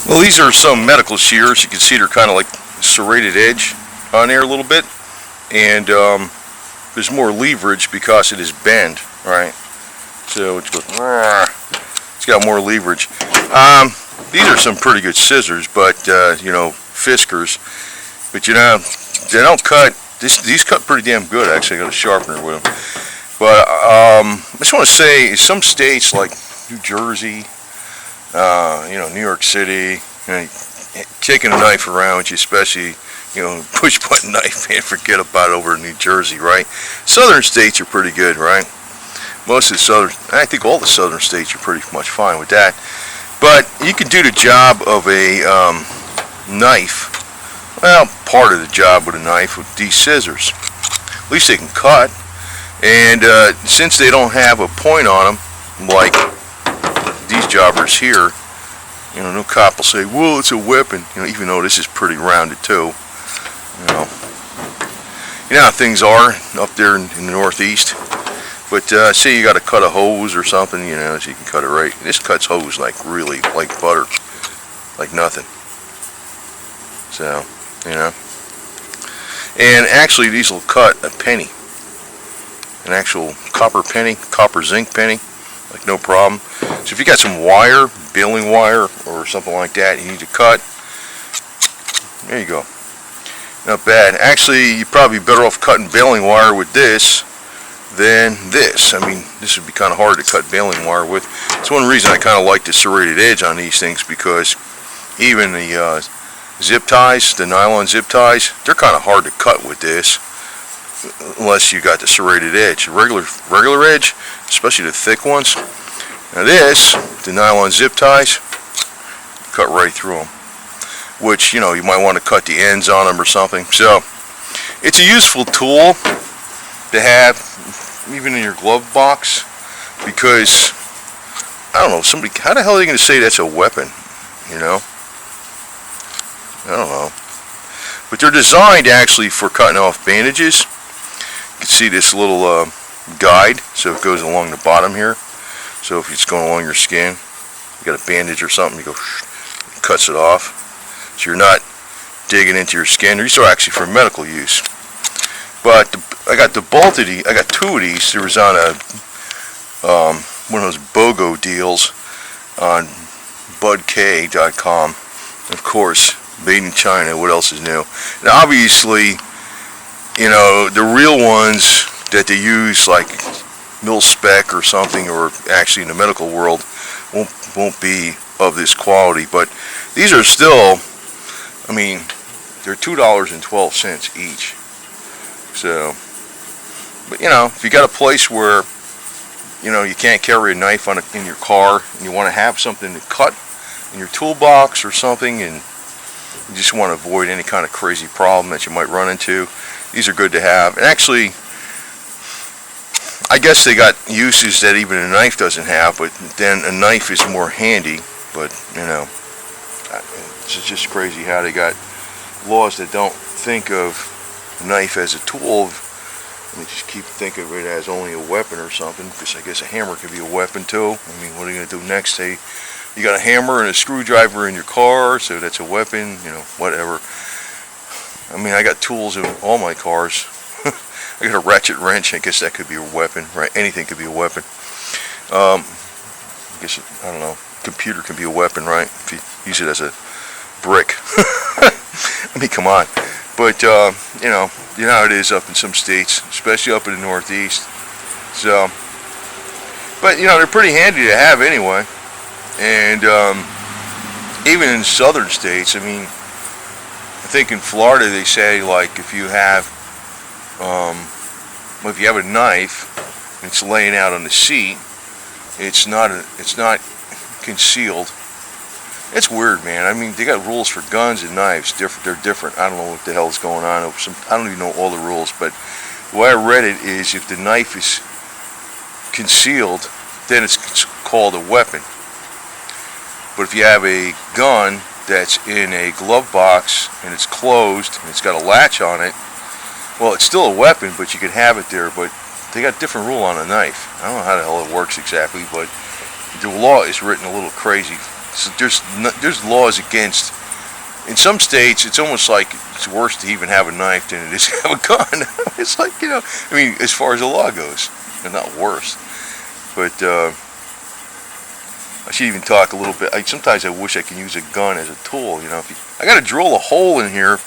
Well, these are some medical shears. You can see they're kind of like serrated edge on there a little bit, and there's more leverage because it is bent, right? So it goes, it's got more leverage. These are some pretty good scissors, but Fiskars. But they don't cut. These cut pretty damn good. Actually, I got a sharpener with them. But I just want to say, some states like New Jersey, New York City, kicking a knife around with you, especially, push button knife, man, forget about it over in New Jersey, right? Southern states are pretty good, right? Most of the I think all the southern states are pretty much fine with that. But you can do the job of a knife, well, part of the job with a knife with these scissors. At least they can cut. And since they don't have a point on them, like these jobbers here, no cop will say, well, it's a weapon, even though this is pretty rounded too. You know how things are up there in the Northeast. But say you got to cut a hose or something, so you can cut it right. This cuts hose like really like butter, like nothing. So, and actually these will cut a penny, an actual copper zinc penny, like no problem. So if you got some wire, baling wire or something like that you need to cut, there you go. Not bad. Actually, you're probably better off cutting baling wire with this than this. I mean, this would be kind of hard to cut baling wire with. It's one reason I kind of like the serrated edge on these things, because even the zip ties, the nylon zip ties, they're kind of hard to cut with this, unless you got the serrated edge. Regular edge, especially the thick ones. Now this, the nylon zip ties, cut right through them, which, you might want to cut the ends on them or something. So it's a useful tool to have even in your glove box, because I don't know, how the hell are they going to say that's a weapon? I don't know. But they're designed actually for cutting off bandages. You can see this little guide, so it goes along the bottom here. So if it's going along your skin, you got a bandage or something, you go, it cuts it off. So you're not digging into your skin. These are actually for medical use. But I got I got two of these. There was on one of those BOGO deals on budk.com. Of course, made in China. What else is new? And obviously, the real ones that they use, like mil-spec or something, or actually in the medical world, won't be of this quality. But these are still, they're $2.12 each. So, but if you got a place where you can't carry a knife in your car, and you want to have something to cut in your toolbox or something, and you just want to avoid any kind of crazy problem that you might run into, these are good to have. And actually, I guess they got uses that even a knife doesn't have, but then a knife is more handy. But it's just crazy how they got laws that don't think of a knife as a tool, and they just keep thinking of it as only a weapon or something, because I guess a hammer could be a weapon too. What are you going to do next? Say you got a hammer and a screwdriver in your car, so that's a weapon, whatever. I got tools in all my cars. I got a ratchet wrench, I guess that could be a weapon, right? Anything could be a weapon. I guess, I don't know, computer can be a weapon, right? If you use it as a brick. Come on. But, you know how it is up in some states, especially up in the Northeast. So, but, they're pretty handy to have anyway. And even in southern states, I think in Florida they say, like, if you have a knife and it's laying out on the seat, it's not concealed. It's weird, man. They got rules for guns and knives. They're different. I don't know what the hell's going on. I don't even know all the rules, but the way I read it is, if the knife is concealed, then it's called a weapon. But if you have a gun that's in a glove box and it's closed and it's got a latch on it, well, it's still a weapon, but you can have it there. But they got a different rule on a knife. I don't know how the hell it works exactly, but the law is written a little crazy So there's laws against. In some states, it's almost like it's worse to even have a knife than it is to have a gun. It's like, I mean, as far as the law goes, and not worse. But I should even talk a little bit. Sometimes I wish I could use a gun as a tool. I got to drill a hole in here.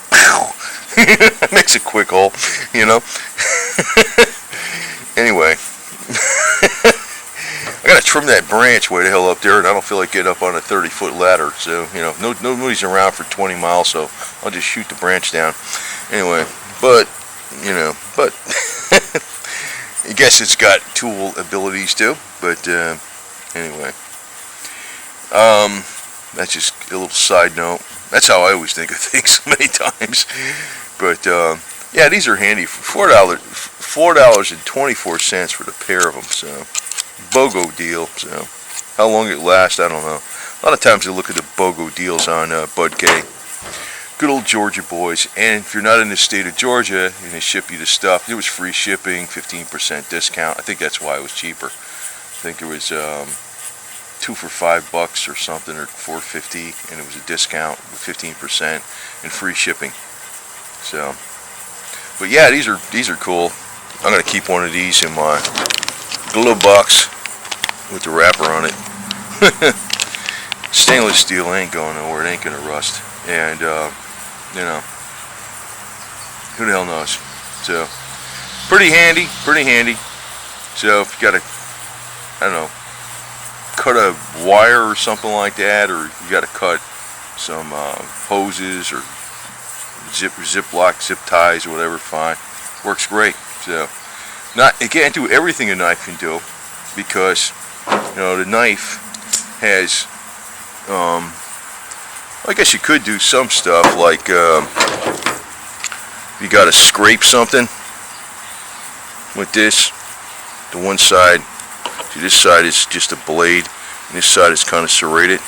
It makes a quick hole. Anyway. I gotta trim that branch way the hell up there, and I don't feel like getting up on a 30-foot ladder. So, nobody's around for 20 miles, so I'll just shoot the branch down. Anyway, but I guess it's got tool abilities too. But anyway, that's just a little side note. That's how I always think of things many times. But yeah, these are handy for $4.24 for the pair of them. So. BOGO deal. So how long it lasts, I don't know. A lot of times I look at the BOGO deals on Bud K. Good old Georgia boys. And if you're not in the state of Georgia and they ship you the stuff, it was free shipping, 15% discount. I think that's why it was cheaper. I think it was 2 for $5 or something, or $4.50, and it was a discount with 15% and free shipping. So, but yeah, these are cool. I'm gonna keep one of these in my glove box with the wrapper on it. Stainless steel ain't going nowhere. It ain't gonna rust. And who the hell knows? So pretty handy. So if you gotta, I don't know, cut a wire or something like that, or you gotta cut some hoses or ziplock zip ties or whatever, fine. Works great. So. It can't do everything a knife can do, because the knife has I guess you could do some stuff like you got to scrape something with this. The one side, see, this side is just a blade, and this side is kind of serrated.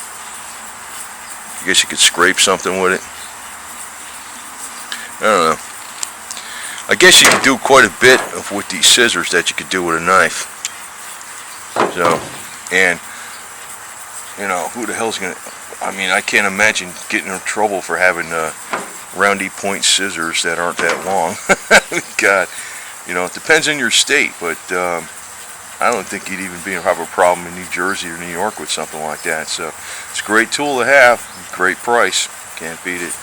I guess you could scrape something with it. I don't know. I guess you could do quite a bit of with these scissors that you could do with a knife. So, and who the hell's gonna? I mean, I can't imagine getting in trouble for having roundy point scissors that aren't that long. God, it depends on your state, but I don't think you'd even have a problem in New Jersey or New York with something like that. So, it's a great tool to have, great price, can't beat it.